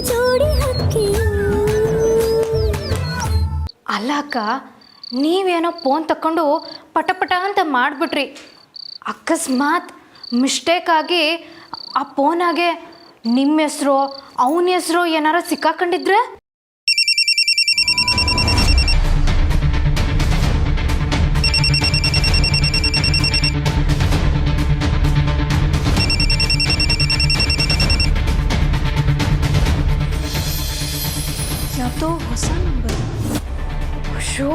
ಜೋಡಿ ಹಕ್ಕಿಯು. ಅಲ್ಲ ಅಕ್ಕ, ನೀವೇನೋ ಫೋನ್ ತಕ್ಕೊಂಡು ಪಟ ಅಂತ ಮಾಡಿಬಿಟ್ರಿ. ಅಕಸ್ಮಾತ್ ಮಿಸ್ಟೇಕ್ ಆಗಿ ಆ ಫೋನಾಗೆ ನಿಮ್ಮ ಹೆಸರು ಅವನ ಹೆಸರು ಏನಾರ ಸಿಕ್ಕಾಕೊಂಡಿದ್ರೆ? ಯಾವುದೋ ಹೊಸ ನಂಬರ್. ಶೋ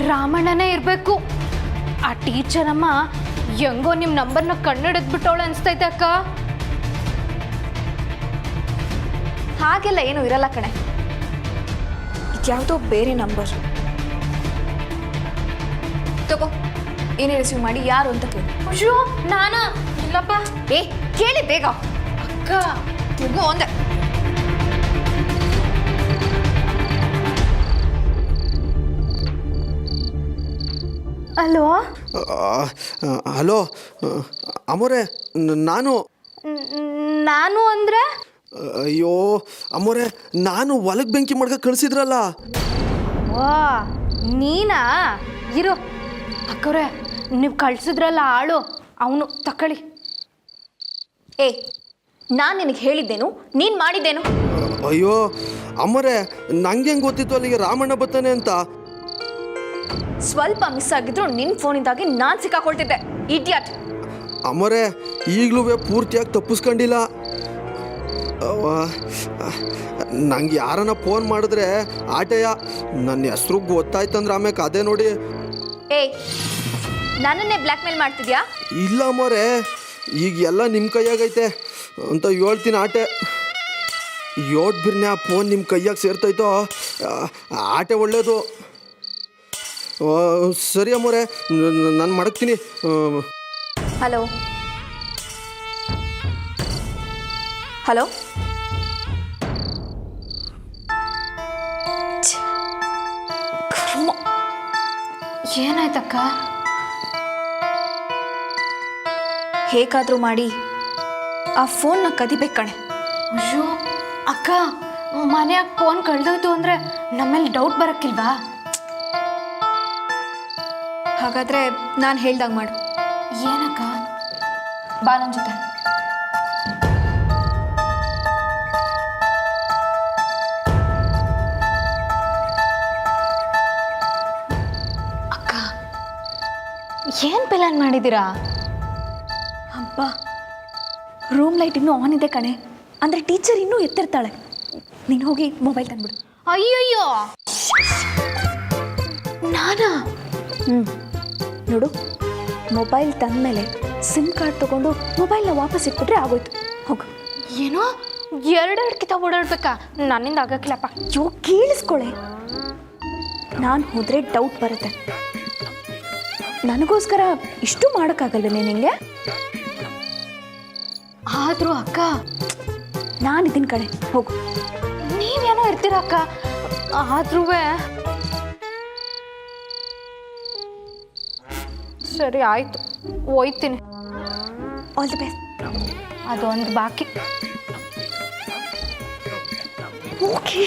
ರಾಮಣ್ಣನೇ ಇರಬೇಕು. ಆ ಟೀಚರಮ್ಮ ಹೆಂಗೋ ನಿಮ್ಮ ನಂಬರ್ನ ಕಣ್ಣಿಡಿದ್ಬಿಟ್ಟವಳು ಅನಿಸ್ತೈತೆ ಅಕ್ಕ. ಹಾಗೆಲ್ಲ ಏನೂ ಇರಲ್ಲ ಕಣೆ, ಇದ್ಯಾವುದೋ ಬೇರೆ ನಂಬರ್. ತಗೋ, ಏನೇ ರಿಸೀವ್ ಮಾಡಿ ಯಾರು ಅಂತ ಕೇಳಿ. ಅಯ್ಯೋ ನಾನಾ? ಇಲ್ಲಪ್ಪ. ಏ ಕೇಳಿ ಬೇಗ. ಅಕ್ಕ ತಗೋ ಅಂದೆ. ಅಲೋ ಹಲೋ ಅಮ್ಮೋರೆ, ನಾನು ಅಂದರೆ? ಅಯ್ಯೋ ಅಮ್ಮೋರೆ, ನಾನು ಹೊಲಕ್ಕೆ ಬೆಂಕಿ ಮಾಡ್ಕ ಕಳಿಸಿದ್ರಲ್ಲ. ವಾ ನೀನಾ? ಇರು ಅಕ್ಕವ್ರೆ, ನೀವು ಕಳ್ಸಿದ್ರಲ್ಲ ಆಳು, ಅವನು ತಕೊಳ್ಳಿ. ಏ, ನಾನು ನಿನಗೆ ಹೇಳಿದ್ದೇನು, ನೀನು ಮಾಡಿದ್ದೇನು? ಅಯ್ಯೋ ಅಮ್ಮೋರೆ, ನಂಗೆ ಹೆಂಗೆ ಗೊತ್ತಿತ್ತು ಅಲ್ಲಿಗೆ ರಾಮಣ್ಣ ಬರ್ತಾನೆ ಅಂತ? ಸ್ವಲ್ಪ ಮಿಸ್ ಆಗಿದ್ರು ನಿನ್ನ ಫೋನಿಂದಾಗಿ ನಾನು ಸಿಕ್ಕಾಕೊಳ್ತಿದ್ದೆ, ಇಡಿಯಟ್. ಅಮ್ಮೋರೆ, ಈಗಲೂ ಪೂರ್ತಿಯಾಗಿ ತಪ್ಪಿಸ್ಕೊಂಡಿಲ್ಲ. ನಂಗೆ ಯಾರನ್ನ ಫೋನ್ ಮಾಡಿದ್ರೆ ಆಟೆಯ ನನ್ನ ಹೆಸ್ರು ಗೊತ್ತಾಯ್ತಂದ್ರೆ ಆಮೇಲೆ ಅದೇ ನೋಡಿ. ಏಯ್, ನನ್ನನ್ನೇ ಬ್ಲ್ಯಾಕ್ ಮೇಲ್ ಮಾಡ್ತಿದ್ಯಾ? ಇಲ್ಲ ಅಮ್ಮೋರೆ, ಈಗ ಎಲ್ಲ ನಿಮ್ಮ ಕೈಯಾಗೈತೆ ಅಂತ ಹೇಳ್ತೀನಿ ಆಟೆ. ಯೋಟ್ ಬಿರ್ನೆ ಆ ಫೋನ್ ನಿಮ್ಮ ಕೈಯಾಗ ಸೇರ್ತೈತೋ ಆಟೆ ಒಳ್ಳೇದು. ಸರಿ ಅಮ್ಮೋರೆ, ನಾನು ಮಡಗ್ತೀನಿ. Hello hello, ಏನಾಯ್ತಕ್ಕ? ಹೇಗಾದರೂ ಮಾಡಿ ಆ ಫೋನ್ನ ಕದಿಬೇಕು ಕಣೆ. ಅಯ್ಯೋ ಅಕ್ಕ, ಮನ್ಯಾಗ ಫೋನ್ ಕಳ್ದೋಯ್ತು ಅಂದರೆ ನಮ್ಮೇಲೆ ಡೌಟ್ ಬರೋಕ್ಕಿಲ್ವಾ? ಹಾಗಾದರೆ ನಾನು ಹೇಳ್ದಾಗ ಮಾಡು. ಏನಕ್ಕ? ಬಾ ನನ್ನ ಜೊತೆ. ಅಕ್ಕ, ಏನು ಪ್ಲಾನ್ ಮಾಡಿದ್ದೀರಾ? ಅಬ್ಬಾ, ರೂಮ್ ಲೈಟ್ ಇನ್ನೂ ಆನ್ ಇದೆ ಕಣೆ, ಅಂದರೆ ಟೀಚರ್ ಇನ್ನೂ ಎತ್ತಿರ್ತಾಳೆ. ನೀನು ಹೋಗಿ ಮೊಬೈಲ್ ತಂದ್ಬಿಡು. ಅಯ್ಯಯ್ಯೋ, ನಾನಾ? ನೋಡು, ಮೊಬೈಲ್ ತಂದಮೇಲೆ ಸಿಮ್ ಕಾರ್ಡ್ ತೊಗೊಂಡು ಮೊಬೈಲ್ನ ವಾಪಸ್ ಇಟ್ಬಿಟ್ರೆ ಆಗೋಯ್ತು. ಹೋಗು. ಏನೋ ಎರಡೆರಡು ಕಿತಾಬ್ ಓಡಾಡ್ಬೇಕಾ? ನನ್ನಿಂದ ಆಗಕ್ಕಿಲ್ಲಪ್ಪ. ಅಯ್ಯೋ ಕೇಳಿಸ್ಕೊಳೆ, ನಾನು ಹೋದರೆ ಡೌಟ್ ಬರುತ್ತೆ. ನನಗೋಸ್ಕರ ಇಷ್ಟು ಮಾಡೋಕ್ಕಾಗಲ್ವೇ ನಿನಗೆ? ಆದರೂ ಅಕ್ಕ, ನಾನಿದ್ದೀನಿ ಕಣೆ, ಹೋಗು. ನೀವೇನೋ ಇರ್ತೀರ ಅಕ್ಕ, ಆದ್ರೂ ಸರಿ ಆಯಿತು, ಹೋಯ್ತೀನಿ. All the best. ಅದೊಂದು ಬಾಕಿ. ಓಕೆ.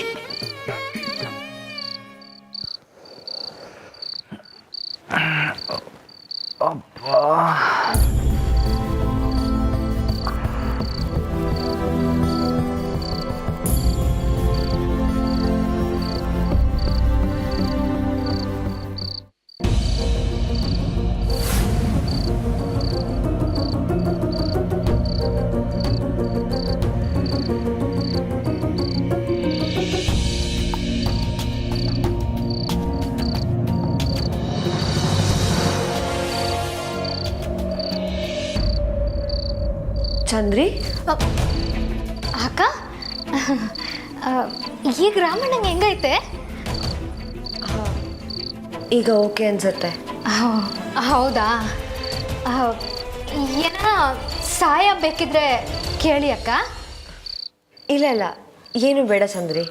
ಚಂದ್ರಿ, ಅಕ್ಕ, ಈಗ ರಾಮಣ್ಣಂಗೆ ಹೆಂಗೈತೆ? ಈಗ ಓಕೆ ಅನ್ಸುತ್ತೆ. ಹೌದಾ? ಏನ ಸಹಾಯ ಬೇಕಿದ್ರೆ ಕೇಳಿ ಅಕ್ಕ. ಇಲ್ಲ ಇಲ್ಲ, ಏನು ಬೇಡ ಚಂದ್ರಿ.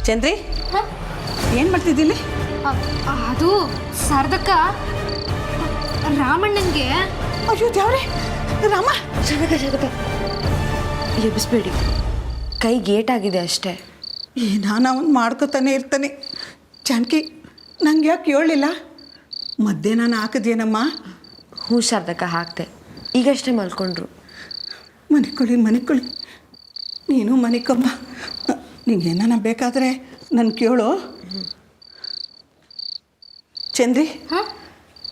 ಚಂದ್ರಿ ಹಾಂ ಏನು ಮಾಡ್ತಿದ್ದಿಲ್ಲಿ? ಅದು ಶಾರದಕ್ಕ ರಾಮಣ್ಣನಿಗೆ ಅಯ್ಯೋ ದೇವ್ರೆ, ರಾಮ! ಜಗದ ಎಬ್ಬಿಸ್ಬೇಡಿ, ಕೈ ಗೇಟಾಗಿದೆ ಅಷ್ಟೇ. ನಾನು ಅವನು ಮಾಡ್ಕೊತಾನೆ ಇರ್ತಾನೆ. ಜಾನಕಿ, ನಂಗೆ ಯಾಕೆ ಹೇಳಿಲ್ಲ? ಮಧ್ಯೆ ನಾನು ಹಾಕಿದ್ಯೇನಮ್ಮ? ಹ್ಞೂ ಶಾರದಕ್ಕ ಹಾಕ್ತೆ, ಈಗಷ್ಟೇ ಮಲ್ಕೊಂಡ್ರು. ಮನಿಕೊಳ್ಳಿ ನೀನು ಮನಿಕಮ್ಮ. ನಿಂಗೇನ ಬೇಕಾದರೆ ನನ್ನ ಕೇಳು. ಚಂದ್ರಿ, ಹಾಂ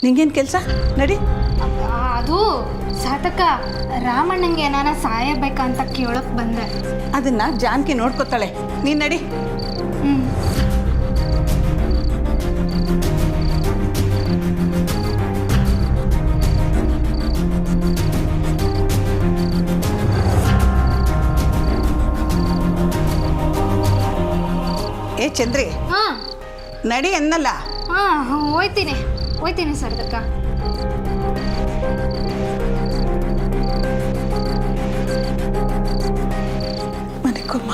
ನಿಂಗೇನು ಕೆಲಸ? ನಡಿ. ಅದು ಸಾತಕ ರಾಮಣ್ಣಂಗೆ ಏನಾರ ಸಹಾಯ ಬೇಕಂತ ಕೇಳೋಕೆ ಬಂದೆ. ಅದನ್ನು ಜಾನಕಿ ನೋಡ್ಕೊತಾಳೆ, ನೀನು ನಡಿ. ಹ್ಞೂ ಏ ಚಂದ್ರಿ, ಹಾಂ ನಡಿ ಅನ್ನಲ್ಲ. ಹಾಂ ಹೋಯ್ತೀನಿ ಶಾರದಕ್ಕ. ಮನಿಕೊಮ್ಮ.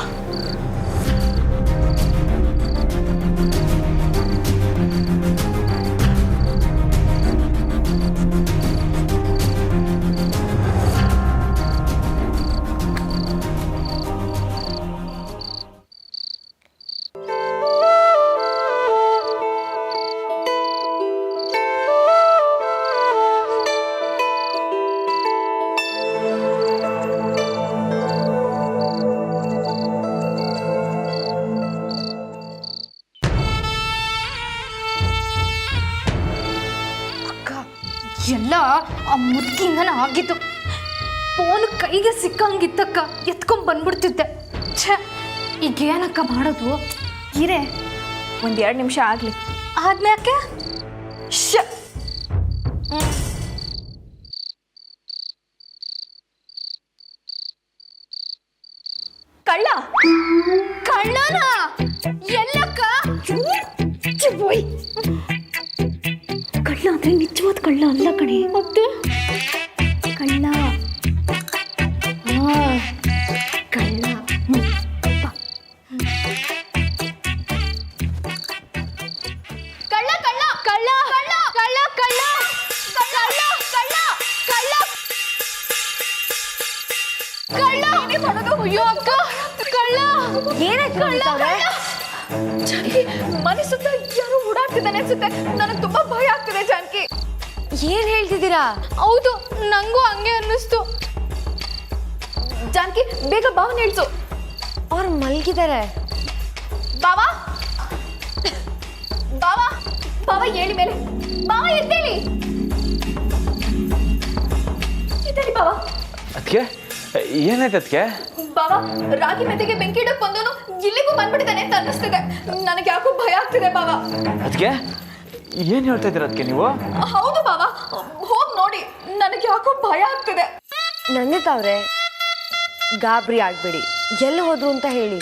ಎಲ್ಲ ಆ ಮುದುಕಿಂಗನ ಆಗಿತ್ತು. ಫೋನ್ ಕೈಗೆ ಸಿಕ್ಕಂಗಿತ್ತಕ್ಕ, ಎತ್ಕೊಂಡ್ ಬಂದ್ಬಿಡ್ತಿದ್ದೆ. ಛೇ, ಈಗೇನಕ್ಕ ಮಾಡೋದು? ಇರೇ ಒಂದು 2 ನಿಮಿಷ ಆಗಲಿ. ಆದ್ಮ್ಯಾಕೆ ಕಳ್ಳ ಕಳ್ಳನ ಎಲ್ಲಕ್ಕ? ಕಳ್ಳ ಅಂದರೆ ನಿಜವಾದ ಕಳ್ಳ ಅಲ್ಲ ಕಣೆ. ಮತ್ತೆ ಕಳ್ಳ ಕಳ್ಳ ಕಳ್ಳ ಕಳ್ಳ ಕಳ್ಳ ಕಳ್ಳ ಕಳ್ಳ ಕಳ್ಳ ಕಳ್ಳ ಕಳ್ಳ ಕಳ್ಳ ಕಳ್ಳ ಮಾಡೋದು. ಅಯ್ಯೋ ಅಕ್ಕ, ಕಳ್ಳ! ಏನಾಯ್ತು ಕಳ್ಳ ಜಾನಕಿ, ಮನೆ ಸುತ್ತ ಯಾರೋ ಓಡಾಡ್ತಿದ್ದಾನೆ ಅನ್ಸುತ್ತೆ. ನನಗೆ ತುಂಬಾ ಭಯ ಆಗ್ತಿದೆ ಜಾನಕಿ. ಏನು ಹೇಳ್ತಿದ್ದೀರಾ? ಹೌದು, ನಂಗೂ ಹಂಗೆ ಅನ್ನಿಸ್ತು. ಜಾನಕಿ, ಬೇಗ ಬಾವನ್ ಹೇಳ್ಸು. ಅವ್ರು ಮಲಗಿದ್ದಾರೆ. ಬಾವಾ ಬಾವಾ ಬಾವಾ, ಹೇಳಿ ಮೇಲೆ. ಬಾವಾ ಎದ್ದೇಳಿ, ಎದ್ದೇಳಿ ಬಾವಾ. ಅದಕ್ಕೆ ಏನಾಯ್ತು? ಅದಕ್ಕೆ ಬಾವಾ, ರಾಗಿ ಮೆತೆಗೆ ಬೆಂಕಿ ಇಡಕ್ ಬಂದವನು ಇಲ್ಲಿಗೂ ಬಂದ್ಬಿಟ್ಟಿದ್ದಾನೆ ಅಂತ ಅನ್ನಿಸ್ತಿದೆ. ನನಗೆ ಯಾಕೋ ಭಯ ಆಗ್ತಿದೆ ಬಾವಾ. ಅದಕ್ಕೆ ಏನು ಹೇಳ್ತಾ ಇದ್ದೀರ ಅದಕ್ಕೆ ನೀವು? ಹೌದು ಬಾವಾ, ಹೋಗ್ ನೋಡಿ, ನನಗೆ ಯಾಕೋ ಭಯ ಆಗ್ತಿದೆ. ನಂದಿತಾ ಅವ್ರೆ, ಗಾಬರಿ ಆಗ್ಬೇಡಿ. ಎಲ್ಲಿ ಹೋದ್ರು ಅಂತ ಹೇಳಿ.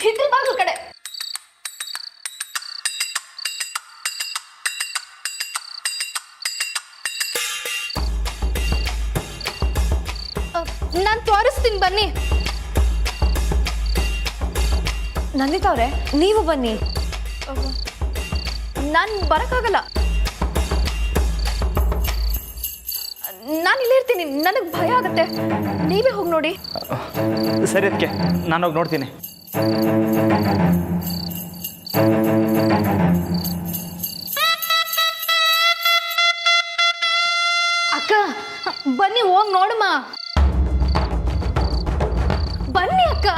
ಹಿತ್ತಲ ಬಾಗ್ಲು ಕಡೆ. ನಾನು ತೋರಿಸ್ತೀನಿ, ಬನ್ನಿ. ನಂದಿತಾ ಅವ್ರೆ, ನೀವು ಬನ್ನಿ. ನಾನು ಬರೋಕ್ಕಾಗಲ್ಲ, ನಾನು ಇಲ್ಲೇ ಇರ್ತೀನಿ. ನನಗೆ ಭಯ ಆಗುತ್ತೆ, ನೀವೇ ಹೋಗಿ ನೋಡಿ. ಸರಿ ಅದಕ್ಕೆ, ನಾನು ಹೋಗಿ ನೋಡ್ತೀನಿ. ಅಕ್ಕ, ಬನ್ನಿ, ಹೋಗಿ ನೋಡಮ್ಮ. ಬನ್ನಿ ಅಕ್ಕ.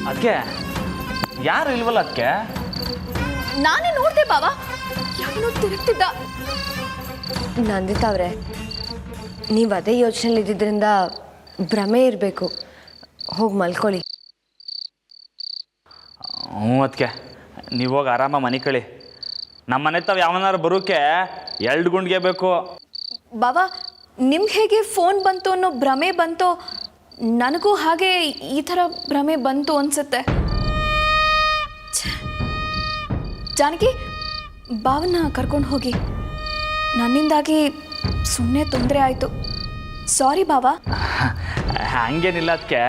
ಅದಕ್ಕೆ ಯಾರು ಇಲ್ವಲ್ಲ? ಅದಕ್ಕೆ ನಾನೇ ನೋಡ್ದೆ ಬಾವಾ, ಯಾವನೋ ತಿರುಗ್ತಿದ್ದ. ನಂದಿತಾ ಅವ್ರೆ, ನೀವು ಅದೇ ಯೋಚನೆಯಲ್ಲಿ ಇದ್ದಿದ್ದರಿಂದ ಭ್ರಮೆ ಇರಬೇಕು. ಹೋಗಿ ಮಲ್ಕೊಳ್ಳಿ. ಹ್ಞೂ ಅದಕ್ಕೆ ನೀವು ಹೋಗಿ ಆರಾಮ ಮನೆ ಕಳಿ. ನಮ್ಮ ಮನೆ ತಾವು ಯಾವನಾರು ಬರೋಕ್ಕೆ 2 ಗುಂಡಿಗೆ ಬೇಕು. ಬಾವಾ, ನಿಮ್ಗೆ ಹೇಗೆ ಫೋನ್ ಬಂತು ಅನ್ನೋ ಭ್ರಮೆ ಬಂತೋ ನನಗೂ ಹಾಗೆ ಈ ಥರ ಭ್ರಮೆ ಬಂತು ಅನಿಸುತ್ತೆ. ಜಾನಕಿ, ಬಾವನ್ನ ಕರ್ಕೊಂಡು ಹೋಗಿ. ನನ್ನಿಂದಾಗಿ ಸುಮ್ಮನೆ ತೊಂದರೆ ಆಯಿತು. ಸಾರಿ ಬಾವಾ. ಹಂಗೇನಿಲ್ಲ ಅದಕ್ಕೆ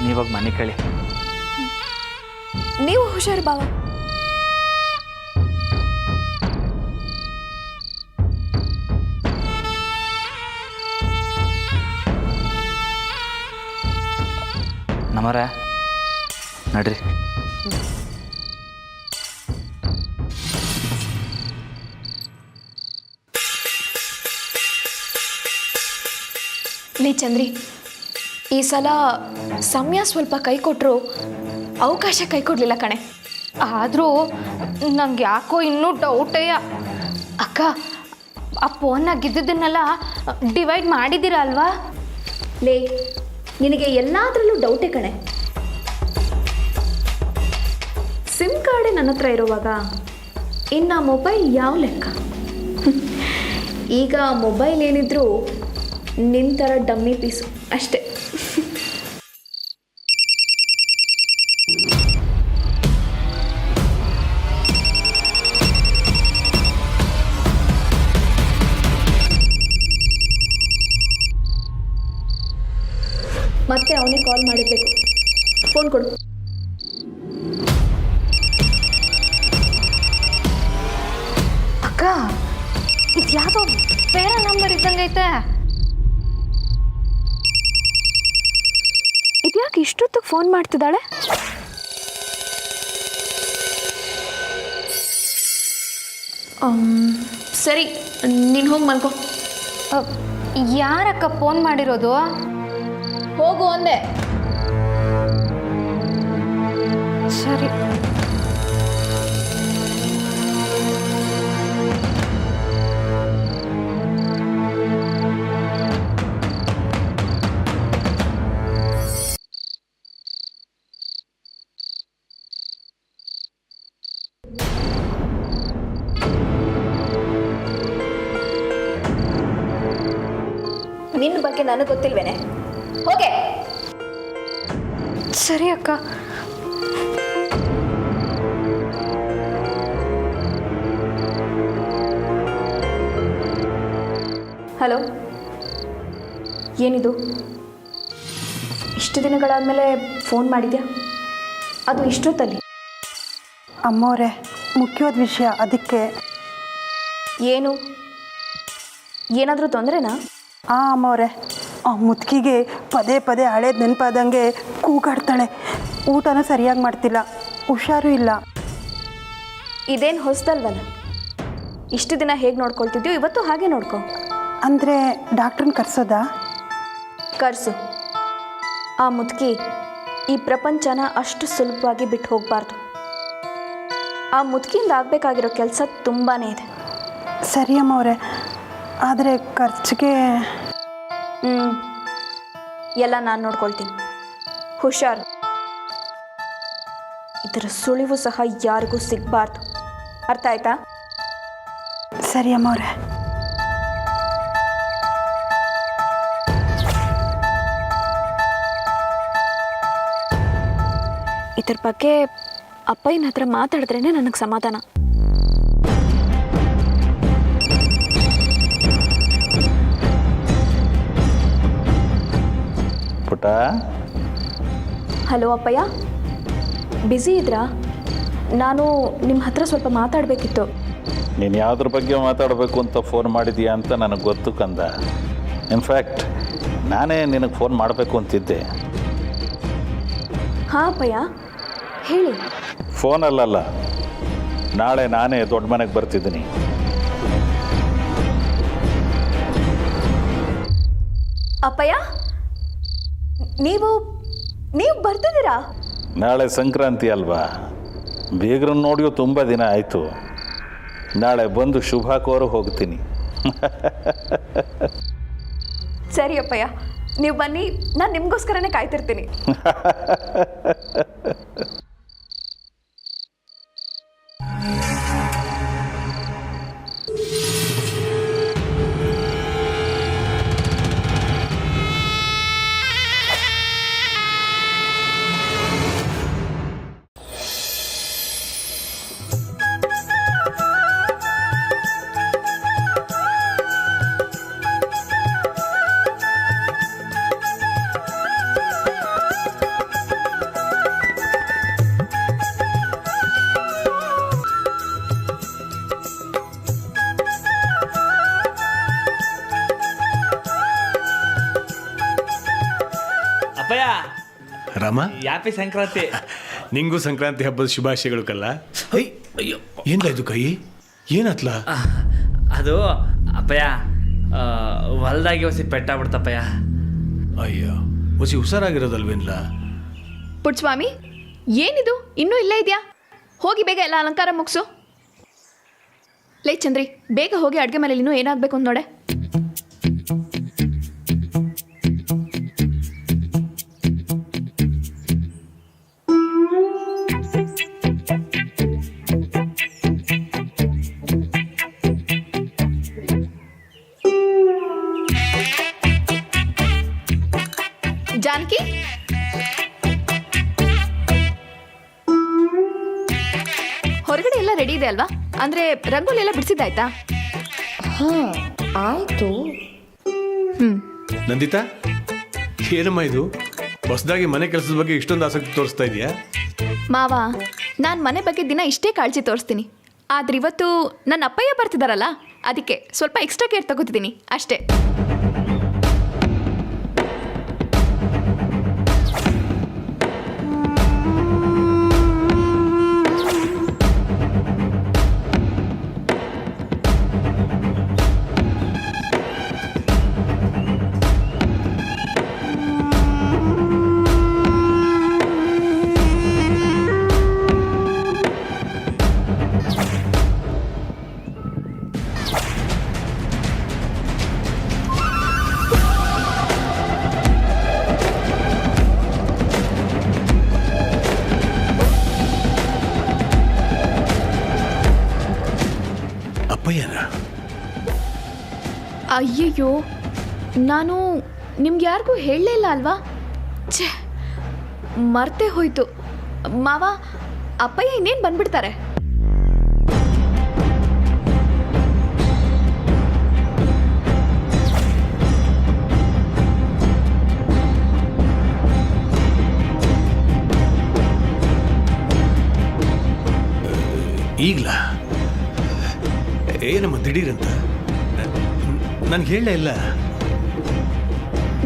ನೀವಾಗ ಮನೆ ಕಳಿ. ನೀವು ಹುಷಾರು ಬಾವಾ. ನಮ್ಮರೆ ನಡ್ರಿ. ಲೇ ಚಂದ್ರಿ, ಈ ಸಲ ಸಮಯ ಸ್ವಲ್ಪ ಕೈ ಕೊಟ್ಟರು, ಅವಕಾಶ ಕೈ ಕೊಡಲಿಲ್ಲ ಕಣೆ. ಆದರೂ ನಂಗೆ ಯಾಕೋ ಇನ್ನೂ ಡೌಟೇಯ. ಅಕ್ಕ, ಆ ಫೋನ್ನಾಗ ಗೆದ್ದಿದ್ದನ್ನೆಲ್ಲ ಡಿವೈಡ್ ಮಾಡಿದ್ದೀರ ಅಲ್ವಾ? ಲೇ, ನಿನಗೆ ಎಲ್ಲದರಲ್ಲೂ ಡೌಟೇ ಕಣೆ. ಸಿಮ್ ಕಾರ್ಡೇ ನನ್ನ ಹತ್ರ ಇರುವಾಗ ಇನ್ನು ಮೊಬೈಲ್ ಯಾವ ಲೆಕ್ಕ? ಈಗ ಮೊಬೈಲ್ ಏನಿದ್ರು ನಿನ್ನ ಥರ ಡಮ್ಮಿ ಪೀಸು ಅಷ್ಟೇ. ಮತ್ತೆ ಅವನಿಗೆ ಕಾಲ್ ಮಾಡಿರ್ಬೇಕು. ಫೋನ್ ಕೊಡು. ಅಕ್ಕ, ಇದು ಯಾವುದೋ ಬೇರೆ ನಂಬರ್ ಇದ್ದಂಗೈತೆ. ಇದ್ಯಾಕೆ ಇಷ್ಟೊತ್ತಿಗೆ ಫೋನ್ ಮಾಡ್ತಿದ್ದಾಳೆ? ಸರಿ, ನೀನು ಹೋಗಿ ಮಲ್ಕೋ. ಯಾರಕ್ಕ ಫೋನ್ ಮಾಡಿರೋದು? ಹೋಗು ಅಂದೆ. ಸರಿ. ನಿನ್ನ ಬಗ್ಗೆ ನನಗೆ ಗೊತ್ತಿಲ್ವೇನೆ? ಹೋಗೆ. ಸರಿ ಅಕ್ಕ. ಹಲೋ, ಏನಿದು? ಇಷ್ಟು ದಿನಗಳಾದಮೇಲೆ ಫೋನ್ ಮಾಡಿದ್ಯಾ? ಅದು ಇಷ್ಟೊತ್ತಲ್ಲಿ? ಅಮ್ಮವ್ರೆ, ಮುಖ್ಯವಾದ ವಿಷಯ, ಅದಕ್ಕೆ. ಏನು? ಏನಾದರೂ ತೊಂದರೆನಾ? ಅಮ್ಮವ್ರೆ, ಆ ಮುದುಕಿಗೆ ಪದೇ ಪದೇ ಹಳೇದು ನೆನಪಾದಂಗೆ ಕೂಗಾಡ್ತಾಳೆ. ಊಟನೂ ಸರಿಯಾಗಿ ಮಾಡ್ತಿಲ್ಲ, ಹುಷಾರು ಇಲ್ಲ. ಇದೇನು ಹೊಸದಲ್ವಲ್ಲ? ಇಷ್ಟು ದಿನ ಹೇಗೆ ನೋಡ್ಕೊಳ್ತಿದ್ಯೋ ಇವತ್ತು ಹಾಗೆ ನೋಡ್ಕೊ. ಅಂದರೆ ಡಾಕ್ಟ್ರನ್ನ ಕರ್ಸೋದಾ? ಕರ್ಸು. ಆ ಮುದುಕಿ ಈ ಪ್ರಪಂಚನ ಅಷ್ಟು ಸುಲಭವಾಗಿ ಬಿಟ್ಟು ಹೋಗಬಾರ್ದು. ಆ ಮುದುಕಿಯಿಂದ ಆಗಬೇಕಾಗಿರೋ ಕೆಲಸ ತುಂಬಾ ಇದೆ. ಸರಿ ಅಮ್ಮವ್ರೆ, ಆದರೆ ಖರ್ಚಿಗೆ ಎಲ್ಲ ನಾನು ನೋಡ್ಕೊಳ್ತೀನಿ. ಹುಷಾರು. ಇದರ ಸುಳಿವು ಸಹ ಯಾರಿಗೂ ಸಿಗಬಾರ್ದು. ಅರ್ಥ ಆಯ್ತಾ? ಸರಿ ಅಮ್ಮವ್ರೆ. ಇದ್ರ ಬಗ್ಗೆ ಅಪ್ಪಯ್ಯನ ಹತ್ರ ಮಾತಾಡಿದ್ರೇ ನನಗೆ ಸಮಾಧಾನ. ಪುಟ. ಹಲೋ ಅಪ್ಪಯ್ಯ, ಬ್ಯುಸಿ ಇದ್ರಾ? ನಾನು ನಿಮ್ಮ ಹತ್ರ ಸ್ವಲ್ಪ ಮಾತಾಡಬೇಕಿತ್ತು. ನೀನು ಯಾವುದ್ರ ಬಗ್ಗೆ ಮಾತಾಡಬೇಕು ಅಂತ ಫೋನ್ ಮಾಡಿದೀಯಾ ಅಂತ ನನಗೆ ಗೊತ್ತು ಕಂದ. ಇನ್ಫ್ಯಾಕ್ಟ್ ನಾನೇ ನಿನಗೆ ಫೋನ್ ಮಾಡಬೇಕು ಅಂತಿದ್ದೆ. ಹಾಂ ಅಪ್ಪಯ್ಯ, ಹೇಳಿ. ಫೋನಲ್ಲಲ್ಲ, ನಾಳೆ ನಾನೇ ದೊಡ್ಡ ಮನೆಗೆ ಬರ್ತಿದ್ದೀನಿ. ಅಪ್ಪಯ್ಯ, ನೀವು ಬರ್ತಿದ್ದೀರಾ? ನಾಳೆ ಸಂಕ್ರಾಂತಿ ಅಲ್ವಾ, ಬೀಗ್ರನ್ನ ನೋಡಿಯೋ ತುಂಬ ದಿನ ಆಯಿತು. ನಾಳೆ ಬಂದು ಶುಭ ಕೋರು ಹೋಗ್ತೀನಿ. ಸರಿ ಅಪ್ಪಯ್ಯ, ನೀವು ಬನ್ನಿ, ನಾನು ನಿಮಗೋಸ್ಕರನೇ ಕಾಯ್ತಿರ್ತೀನಿ. ಅಪ್ಪಯ್ಯ ರಾಮ, ಹ್ಯಾಪಿ ಸಂಕ್ರಾಂತಿ. ನಿಂಗೂ ಸಂಕ್ರಾಂತಿ ಹಬ್ಬದ ಶುಭಾಶಯಗಳು ಕಲ್ಲ. ಅಯ್ಯೋ, ಏನಾಯ್ತು ಕೈ? ಏನಾತ್ಲ? ಅದು ಅಪ್ಪಯ್ಯ ಹೊಲ್ದಾಗಿ ಹೊಸಿ ಪೆಟ್ಟಾಗ್ಬಿಡ್ತಪ್ಪಯ್ಯ. ಅಯ್ಯೋ, ಹೊಸಿ ಹುಷಾರಾಗಿರೋದಲ್ವೇನ್ಲ? ಪುಟ್ಸ್ವಾಮಿ, ಏನಿದು ಇನ್ನೂ ಇಲ್ಲೇ ಇದೆಯಾ? ಹೋಗಿ ಬೇಗ ಎಲ್ಲ ಅಲಂಕಾರ ಮುಗಿಸು. ಲೇ ಚಂದ್ರಿ, ಬೇಗ ಹೋಗಿ ಅಡುಗೆ ಮನೇಲಿ ಇನ್ನೂ ಏನಾಗಬೇಕು ಅಂತ ನೋಡೆ. ಜಾನಕಿ, ಹೊರಗಡೆ ಎಲ್ಲ ರೆಡಿ ಇದೆ ಅಲ್ವಾ? ಅಂದ್ರೆ ರಂಗೋಲಿ ಎಲ್ಲ ಬಿಡಿಸಿದ್ದಾಯ್ತಾ? ಹಾಂ ಆಯಿತು. ನಂದಿತಾ, ಏನಮ್ಮ ಇದು? ಹೊಸದಾಗಿ ಮನೆ ಕೆಲಸದ ಬಗ್ಗೆ ಇಷ್ಟೊಂದು ಆಸಕ್ತಿ ತೋರಿಸ್ತಾ ಇದೆಯಾ? ಮಾವ, ನಾನು ಮನೆ ಬಗ್ಗೆ ದಿನ ಇಷ್ಟೇ ಕಾಳಜಿ ತೋರಿಸ್ತೀನಿ. ಆದ್ರೆ ಇವತ್ತು ನನ್ನ ಅಪ್ಪಯ್ಯ ಬರ್ತಿದಾರಲ್ಲ, ಅದಕ್ಕೆ ಸ್ವಲ್ಪ ಎಕ್ಸ್ಟ್ರಾ ಕೇರ್ ತಗೋತಿದ್ದೀನಿ ಅಷ್ಟೇ. ಅಪ್ಪಯ್ಯನ? ಅಯ್ಯಯ್ಯೋ, ನಾನು ನಿಮ್ಗೆ ಯಾರಿಗೂ ಹೇಳಲೇ ಇಲ್ಲ ಅಲ್ವಾ? ಛೇ, ಮರ್ತೇ ಹೋಯ್ತು. ಮಾವ, ಅಪ್ಪಯ್ಯ ಇನ್ನೇನು ಬಂದ್ಬಿಡ್ತಾರೆ. ಈಗ್ಲಾ? ಏನಮ್ಮ ದಿಢೀರಂತ? ನನ್ಗೆ ಹೇಳಲೇ ಇಲ್ಲ.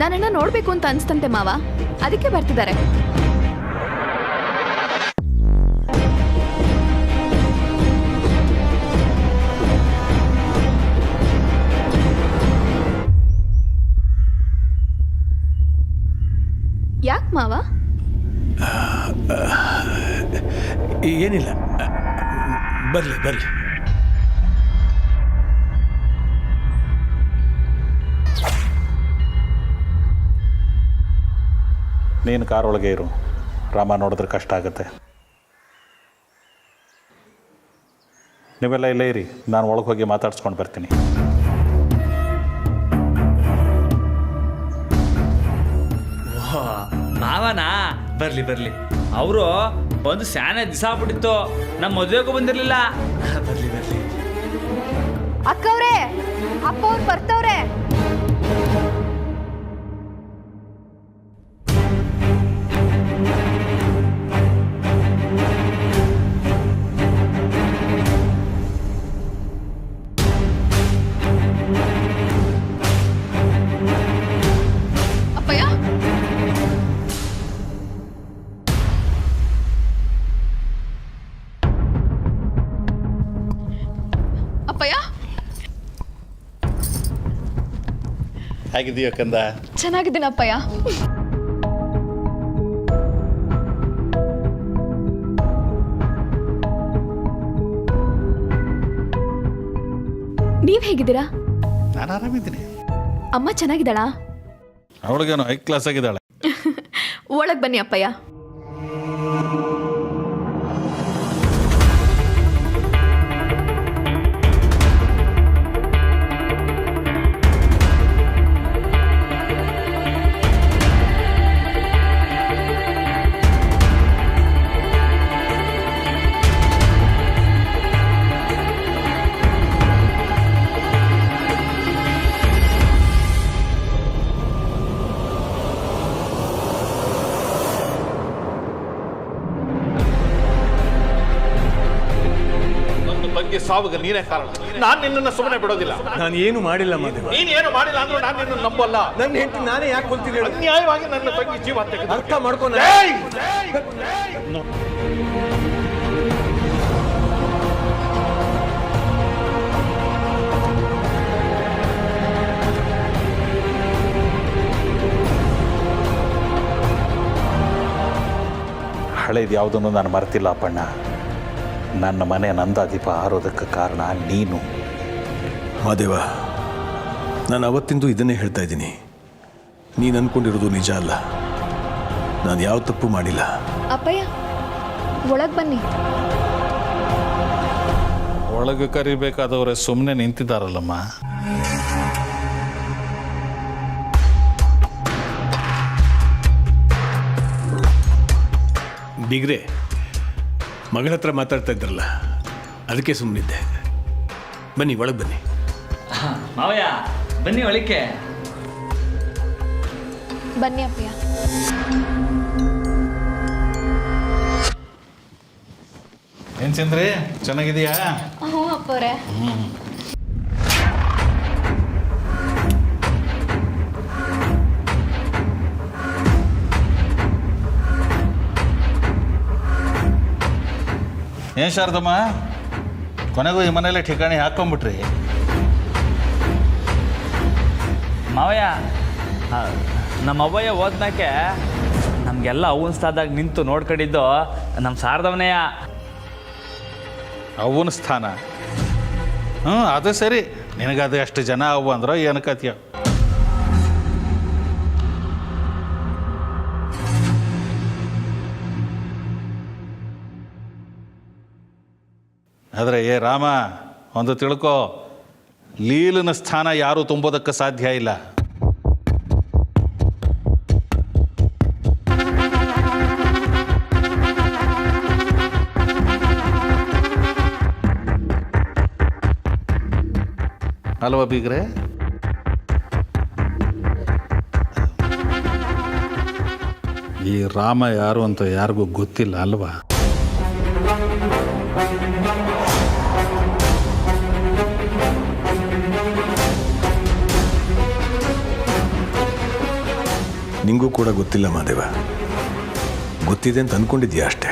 ನನ್ನನ್ನು ನೋಡಬೇಕು ಅಂತ ಅನ್ಸ್ತಂತೆ ಮಾವ, ಅದಕ್ಕೆ ಬರ್ತಿದ್ದಾರೆ. ಯಾಕೆ ಮಾವ? ಏನಿಲ್ಲ, ಬರಲಿ ಬರಲಿ. ನೀನು ಕಾರೊಳಗೆ ಇರು, ರಾಮ ನೋಡಿದ್ರೆ ಕಷ್ಟ ಆಗುತ್ತೆ. ನೀವೆಲ್ಲ ಇಲ್ಲೇ ಇರಿ, ನಾನು ಒಳಗೆ ಹೋಗಿ ಮಾತಾಡ್ಸ್ಕೊಂಡು ಬರ್ತೀನಿ. ಮಾವನಾ? ಬರ್ಲಿ ಬರ್ಲಿ. ಅವರು ಒಂದು ಸ್ಯಾನೆ ದಿಸ ಆಗ್ಬಿಟ್ಟಿತ್ತು, ನಮ್ಮ ಮದುವೆಗೂ ಬಂದಿರಲಿಲ್ಲ. ಬರ್ಲಿ ಬರ್ಲಿ. ಅಕ್ಕವ್ರೆ, ಅಪ್ಪ ಅವ್ರು ಬರ್ತವ್ರೆ. ಅಪ್ಪಯ್ಯ, ಅಪ್ಪಯ್ಯ, ಹೇಗಿದೆಯೋ ಕಂದ? ಚೆನ್ನಾಗಿದ್ದೀನಿ ಅಪ್ಪಯ್ಯ. ನೀವ್ ಹೇಗಿದ್ದೀರಾ? ನಾನು ಆರಾಮಿದ್ದೀನಿ. ಅಮ್ಮ ಚೆನ್ನಾಗಿದ್ದಾಳಾ? ಅವಳಿಗೇನು ಹೈ ಕ್ಲಾಸ್ ಆಗಿದ್ದಾಳೆ. ಒಳಗೆ ಬನ್ನಿ ಅಪ್ಪಯ್ಯ. ಸಾವಿಗೆ ನೀನೇ ಕಾರಣ. ನಾನು ನಿನ್ನನ್ನು ಸುಮ್ಮನೆ ಬಿಡೋದಿಲ್ಲ. ನಾನು ಏನು ಮಾಡಿಲ್ಲ ಮಾದೇವ. ನೀನೇನು ಮಾಡಿಲ್ಲ ಅಂದ್ರೂ ನಾನು ನಿನ್ನನ್ನು ನಂಬಲ್ಲ. ನನ್ನ ಹೆಂಡತಿ ನಾನೇ ಯಾಕೆ ಕೊಲ್ತೀನಿ ಹೇಳು? ಅನ್ಯಾಯವಾಗಿ ನನ್ನ ತಂಗಿ ಜೀವ ತೆಗೆದು ಅರ್ಥ ಮಾಡ್ಕೊಂಡು ಹಳೇದು ಯಾವುದನ್ನು ನಾನು ಮರೆತಿಲ್ಲ ಅಪ್ಪಣ್ಣ. ನನ್ನ ಮನೆ ನಂದಾದೀಪ ಆರೋದಕ್ಕೆ ಕಾರಣ ನೀನು. ಮಾದೇವ, ನಾನು ಅವತ್ತಿಂದು ಇದನ್ನೇ ಹೇಳ್ತಾ ಇದ್ದೀನಿ. ನೀನು ಅಂದ್ಕೊಂಡಿರೋದು ನಿಜ ಅಲ್ಲ. ನಾನು ಯಾವ ತಪ್ಪು ಮಾಡಿಲ್ಲ. ಅಪ್ಪಯ್ಯ ಒಳಗೆ ಬನ್ನಿ. ಒಳಗೆ ಕರಿಬೇಕಾದವರೇ ಸುಮ್ಮನೆ ನಿಂತಿದ್ದಾರಲ್ಲಮ್ಮ. ಬಿಗ್ರೆ ಮಗಳ ಹತ್ರ ಮಾತಾಡ್ತಾ ಇದ್ರಲ್ಲ, ಅದಕ್ಕೆ ಸುಮ್ಮನಿದ್ದೆ. ಬನ್ನಿ, ಒಳಗೆ ಬನ್ನಿ. ಮಾವಯ್ಯ ಬನ್ನಿ ಒಳಿಕೆ. ಬನ್ನಿ ಅಪ್ಪಯ್ಯ. ಏನು ಚಂದ್ರಿ, ಚೆನ್ನಾಗಿದೆಯಾ? ಹ್ಞೂ ಅಪ್ಪವ್ರೆ. ಏನು ಶಾರದಮ್ಮ, ಕೊನೆಗೂ ಈ ಮನೇಲೆ ಠಿಕಾಣಿ ಹಾಕ್ಕೊಂಬಿಟ್ರಿ? ಮಾವಯ್ಯ ನಮ್ಮ ಅವ್ವಯ್ಯ ಓದ್ನಾಕೆ ನಮಗೆಲ್ಲ ಅವನ ಸ್ಥಾನದಾಗ ನಿಂತು ನೋಡ್ಕೊಂಡಿದ್ದು ನಮ್ಮ ಶಾರದವನೆಯ. ಅವನ ಸ್ಥಾನ? ಅದು ಸರಿ. ನಿನಗದು ಎಷ್ಟು ಜನ ಅವು ಅಂದ್ರೋ ಏನು ಕತ್ಯ. ಆದರೆ ಏ ರಾಮ, ಒಂದು ತಿಳ್ಕೊ, ಲೀಲನ ಸ್ಥಾನ ಯಾರೂ ತುಂಬೋದಕ್ಕೆ ಸಾಧ್ಯ ಇಲ್ಲ. ಅಲ್ವಾ ಬೀಗ್ರೆ? ಈ ರಾಮ ಯಾರು ಅಂತ ಯಾರಿಗೂ ಗೊತ್ತಿಲ್ಲ ಅಲ್ವಾ? ನಿಂಗೂ ಕೂಡ ಗೊತ್ತಿಲ್ಲ ಮಾದೇವ. ಗೊತ್ತಿದೆ ಅಂತ ಅಂದ್ಕೊಂಡಿದ್ಯಾ ಅಷ್ಟೇ.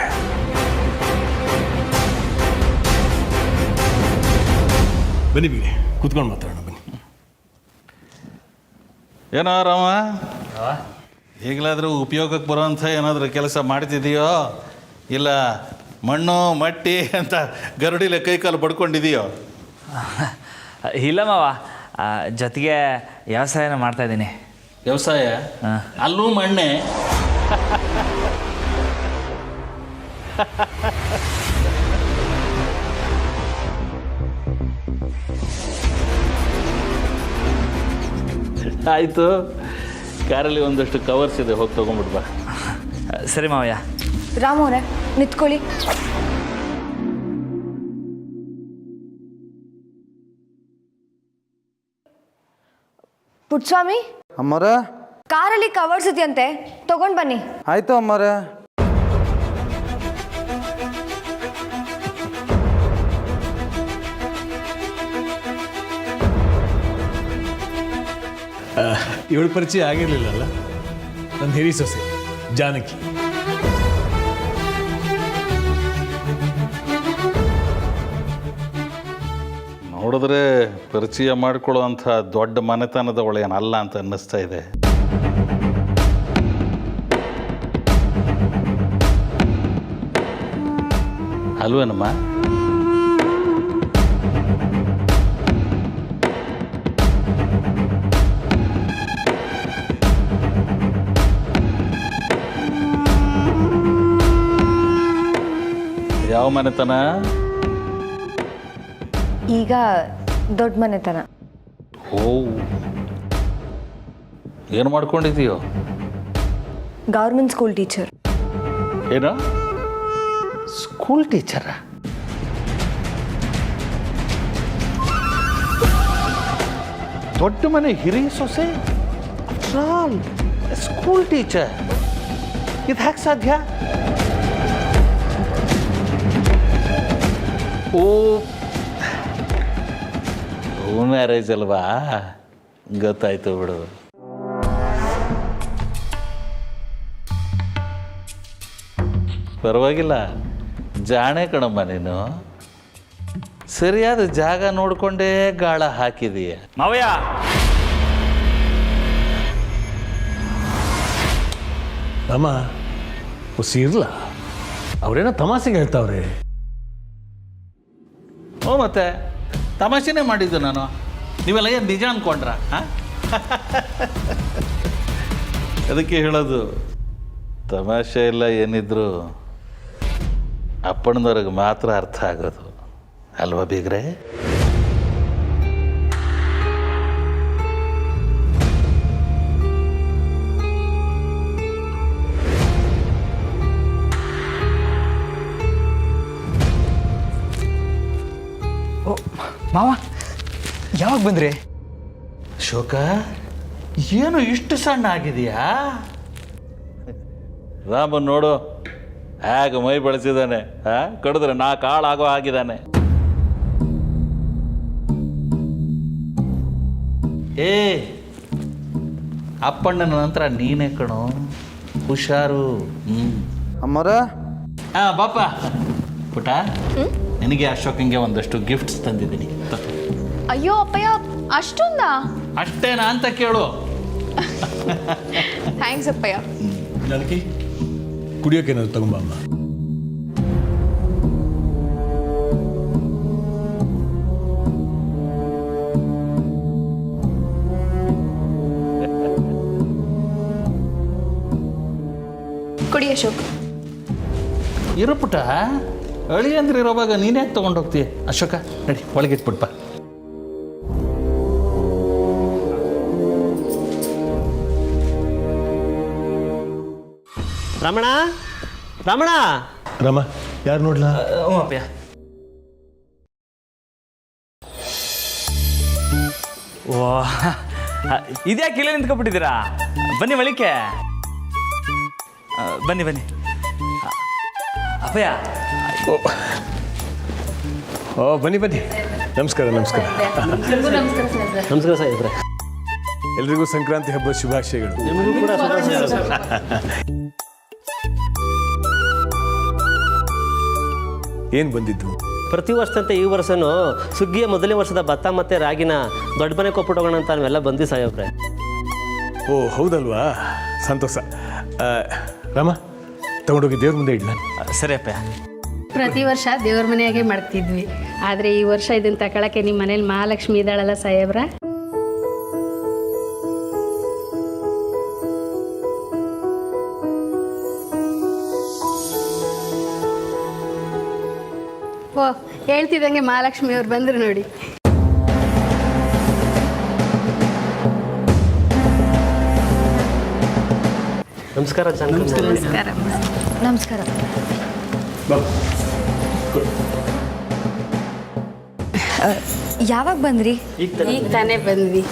ಬನ್ನಿ ಬಿಡಿ, ಕೂತ್ಕೊಂಡು ಮಾತಾಡೋಣ. ಬನ್ನಿ. ಏನೋ ರಾಮ, ಈಗಲಾದರೂ ಉಪಯೋಗಕ್ಕೆ ಬರೋಂಥ ಏನಾದರೂ ಕೆಲಸ ಮಾಡ್ತಿದೆಯೋ, ಇಲ್ಲ ಮಣ್ಣು ಮಟ್ಟಿ ಅಂತ ಗರುಡಿಲೆ ಕೈಕಾಲು ಪಡ್ಕೊಂಡಿದೆಯೋ? ಇಲ್ಲ ಮಾವ, ಜೊತೆಗೆ ವ್ಯವಸಾಯನ ಮಾಡ್ತಾಯಿದ್ದೀನಿ. ವ್ಯವಸಾಯ? ಅಲ್ಲೂ ಮಣ್ಣೆ? ಆಯಿತು, ಕಾರಲ್ಲಿ ಒಂದಷ್ಟು ಕವರ್ಸ್ ಇದೆ, ಹೋಗಿ ತೊಗೊಂಬಿಡ್ಬಾ. ಸರಿ ಮಾವಯ್ಯ. ರಾಮು ಅವರೇ ನಿಂತ್ಕೊಳ್ಳಿ. ಪುಟ್ಸ್ವಾಮಿ, ಅಮ್ಮರ ಕಾರಲ್ಲಿ ಕವರ್ಸ್ ಇದೆಯಂತೆ, ತಗೊಂಡು ಬನ್ನಿ. ಆಯಿತು ಅಮ್ಮರ. ಇವಳ ಪರಿಚಯ ಆಗಿರಲಿಲ್ಲಲ್ಲ, ನನ್ನ ಹಿರಿ ಸೊಸೆ ಜಾನಕಿ. ನೋಡಿದ್ರೆ ಪರಿಚಯ ಮಾಡಿಕೊಳ್ಳುವಂಥ ದೊಡ್ಡ ಮನೆತನದವಳೇನಲ್ಲ ಅಂತ ಅನ್ನಿಸ್ತಾ ಇದೆ. ಅಲ್ವೇನಮ್ಮ? ಯಾವ ಮನೆತನ? ಈಗ ದೊಡ್ಡ ಮನೆತನ. ಓ, ಏನು ಮಾಡ್ಕೊಂಡಿದೀಯೋ? Government school teacher. ಏನು, ಸ್ಕೂಲ್ ಟೀಚರ? ದೊಡ್ಡ ಮನೆ ಹಿರಿಯ ಸೊಸೆ, ಸ್ಕೂಲ್ ಟೀಚರ್? ಇದು ಹ್ಯಾಕ್ ಸಾಧ್ಯ? ಓ, ಲವ್ ಮ್ಯಾರೇಜ್ ಅಲ್ವಾ, ಗೊತ್ತಾಯ್ತು ಬಿಡು. ಪರವಾಗಿಲ್ಲ, ಜಾಣೆ ಕಣಮ್ಮ ನೀನು. ಸರಿಯಾದ ಜಾಗ ನೋಡಿಕೊಂಡೇ ಗಾಳ ಹಾಕಿದೀಯ. ಮಾವಯ್ಯ, ಅಮ್ಮ ಇರ್ಲ, ಅವ್ರೇನೋ ತಮಾಷೆಗೆ ಹೇಳ್ತಾವ್ರೆ. ಹ್ಞೂ ಮತ್ತೆ ತಮಾಷೆನೇ ಮಾಡಿದ್ದು ನಾನು. ನೀವೆಲ್ಲ ಏನು ನಿಜ ಅಂದ್ಕೊಂಡ್ರ? ಅದಕ್ಕೆ ಹೇಳೋದು, ತಮಾಷೆ ಎಲ್ಲ ಏನಿದ್ರು ಅಪ್ಪಣ್ಣದವ್ರಿಗೆ ಮಾತ್ರ ಅರ್ಥ ಆಗೋದು ಅಲ್ವಾ ಬೀಗ್ರೆ? ಓ ಮಾವ, ಯಾವಾಗ ಬಂದ್ರಿ? ಶೋಕ, ಏನು ಇಷ್ಟು ಸಣ್ಣ ಆಗಿದೆಯಾ? ರಾಮನ್ ನೋಡು ಹೇಗೆ ಮೈ ಬೆಳೆಸಿದ್ದಾನೆ. ಕಡಿದ್ರೆ 4 ಆಳಾಗೋ ಆಗಿದ್ದಾನೆ. ಏ ಅಪ್ಪಣ್ಣನ ನಂತರ ನೀನೇ ಕಣೋ, ಹುಷಾರು. ಅಮ್ಮರ ಬಾಪ ಪುಟ, ನಿನಗೆ ಅಶೋಕಂಗೆ ಒಂದಷ್ಟು ಗಿಫ್ಟ್ಸ್ ತಂದಿದ್ದೀನಿ. ಅಯ್ಯೋ ಅಪ್ಪಯ್ಯ, ಅಷ್ಟೊಂದಾ? ಅಷ್ಟೇನಾ ಅಂತ ಕೇಳು. ಥ್ಯಾಂಕ್ಸ್ ಅಪ್ಪಯ್ಯ. ನನಗೆ ಕುಡಿಯೋಕೆ ಏನಾದ್ರು ತಗೊಂಬ ಅಮ್ಮ. ಕೊಡಿ ಅಶೋಕ್. ಇರು ಪುಟ, ಅಳಿ ಅಂದ್ರೆ ಇರೋವಾಗ ನೀನೇ ತೊಗೊಂಡೋಗ್ತೀಯ. ಅಶೋಕ ನಡಿ, ಒಳಗಿಟ್ಬಿಟ್ಪ. ರಮಣ, ರಮಣ. ರಾಮ, ಯಾರು ನೋಡ್ಲಾ? ಹ್ಞೂ ಅಪ್ಪಯ್ಯ. ಓ, ಇದ್ಯಾಕೆ ಇಲ್ಲೇ ನಿಂತ್ಕೊಬಿಟ್ಟಿದ್ದೀರಾ? ಬನ್ನಿ ಒಳಿಕೆ. ಬನ್ನಿ ಬನ್ನಿ ಅಪ್ಪಯ್ಯ. ಓ ಬನ್ನಿ ಬನ್ನಿ. ನಮಸ್ಕಾರ ನಮಸ್ಕಾರ. ನಮಸ್ಕಾರ ಸಾಹೇಬ್ರೆ. ಎಲ್ರಿಗೂ ಸಂಕ್ರಾಂತಿ ಹಬ್ಬದ ಶುಭಾಶಯಗಳು. ನಿಮಗೂ ಕೂಡ ಏನು ಬಂದಿದ್ದು? ಪ್ರತಿ ವರ್ಷದಂತೆ ಈ ವರ್ಷನೂ ಸುಗ್ಗಿಯ ಮೊದಲನೇ ವರ್ಷದ ಭತ್ತ ಮತ್ತು ರಾಗಿನ ದೊಡ್ಡ ಮನೆ ಕೊಟ್ಬಿಟ್ಟೋಗೋಣ ಅಂತ ನಾವೆಲ್ಲ ಬಂದ್ವಿ ಸಾಹೇಬ್ರೆ. ಓ ಹೌದಲ್ವಾ, ಸಂತೋಷ. ರಾಮ, ತಗೊಂಡೋಗಿ ದೇವ್ರ ಮುಂದೆ ಇಡ್ಲ. ಸರಿ ಅಪ್ಪಯ್ಯ. ಪ್ರತಿ ವರ್ಷ ದೇವ್ರ ಮನೆಯಾಗೆ ಮಾಡ್ತಿದ್ವಿ, ಆದರೆ ಈ ವರ್ಷ ಇದನ್ನು ತಗೊಳಕ್ಕೆ ನಿಮ್ಮ ಮನೇಲಿ ಮಹಾಲಕ್ಷ್ಮಿ ಇದ್ದಾಳಲ್ಲ ಸಾಹೇಬ್ರ. ಓ, ಹೇಳ್ತಿದ್ದಂಗೆ ಮಹಾಲಕ್ಷ್ಮಿ ಅವ್ರು ಬಂದರು ನೋಡಿ. ನಮಸ್ಕಾರ. ನಮಸ್ಕಾರ. ನಮಸ್ಕಾರ. ಯಾವಾಗ ಬಂದ್ರಿ? ಈಗ ತಾನೇ ಬಂದ್ವಿ.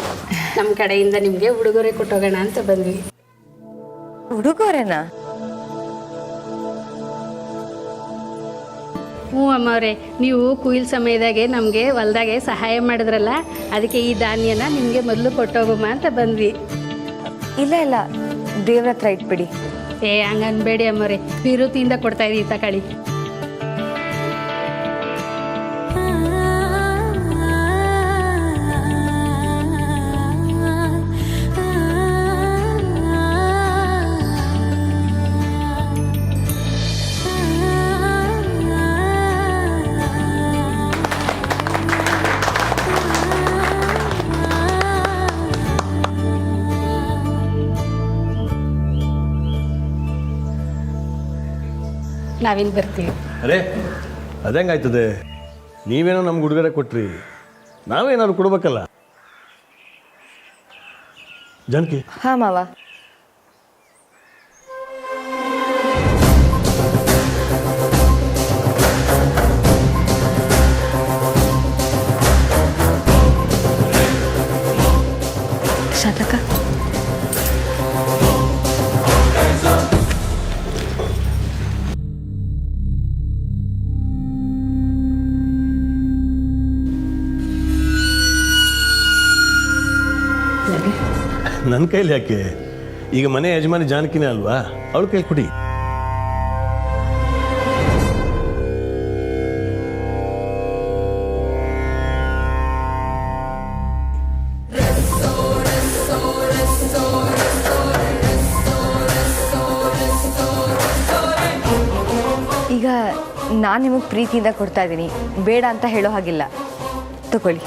ನಮ್ಮ ಕಡೆಯಿಂದ ನಿಮಗೆ ಉಡುಗೊರೆ ಕೊಟ್ಟೋಗೋಣ ಅಂತ ಬಂದ್ವಿ. ಉಡುಗೊರೆನಾ? ಹ್ಞೂ ಅಮ್ಮವ್ರೆ, ನೀವು ಕುಯ್ಲ್ ಸಮಯದಾಗೆ ನಮಗೆ ಹೊಲ್ದಾಗೆ ಸಹಾಯ ಮಾಡಿದ್ರಲ್ಲ, ಅದಕ್ಕೆ ಈ ಧಾನ್ಯನ ನಿಮಗೆ ಮೊದಲು ಕೊಟ್ಟೋಗಮ್ಮ ಅಂತ ಬಂದ್ವಿ. ಇಲ್ಲ ಇಲ್ಲ, ದೇವ್ರ ಹತ್ರ ಇಟ್ಬಿಡಿ. ಹಂಗನ್ಬೇಡಿ ಅಮ್ಮವ್ರೆ, ವಿರುತಿಯಿಂದ ಕೊಡ್ತಾ ಇದೀವಿ, ತಗೊಳ್ಳಿ. ನಾವಿಲ್ಲಿ ಬರ್ತೀವಿ. ಅರೇ ಅದಂಗಾಯ್ತದೆ, ನೀವೇನೋ ನಮ್ಗೆ ಉಡುಗೊರೆ ಕೊಟ್ರಿ, ನಾವೇನಾದ್ರು ಕೊಡ್ಬೇಕಲ್ಲ. ಜಾನಕಿ. ಹಾಂ ಮಾವ. ಶಾತಕ. ನನ್ನ ಕೈಲಿ ಯಾಕೆ? ಈಗ ಮನೆ ಯಜಮಾನಿ ಜಾನಕಿನೇ ಅಲ್ವಾ, ಅವಳ ಕೈ ಕೊಡಿ. ಈಗ ನಾನು ನಿಮಗೆ ಪ್ರೀತಿಯಿಂದ ಕೊಡ್ತಾ ಇದ್ದೀನಿ, ಬೇಡ ಅಂತ ಹೇಳೋ ಹಾಗಿಲ್ಲ. ತಗೊಳ್ಳಿ.